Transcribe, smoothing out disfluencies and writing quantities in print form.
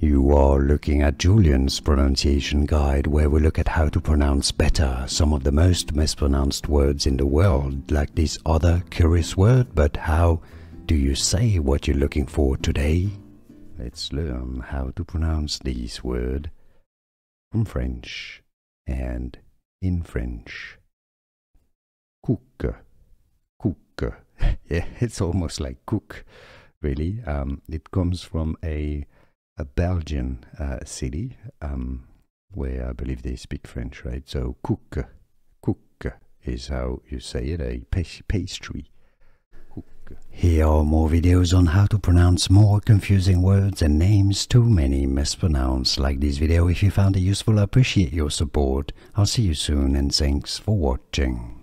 You are looking at Julian's pronunciation guide, where we look at how to pronounce better some of the most mispronounced words in the world, like this other curious word. But how do you say what you're looking for today? Let's learn how to pronounce this word from French and in French. Couque, couque. Yeah, it's almost like cook, really. It comes from a Belgian city where I believe they speak French, right? So couque, couque is how you say it, a pastry. Couque. Here are more videos on how to pronounce more confusing words and names too many mispronounced. Like this video if you found it useful. I appreciate your support. I'll see you soon and thanks for watching.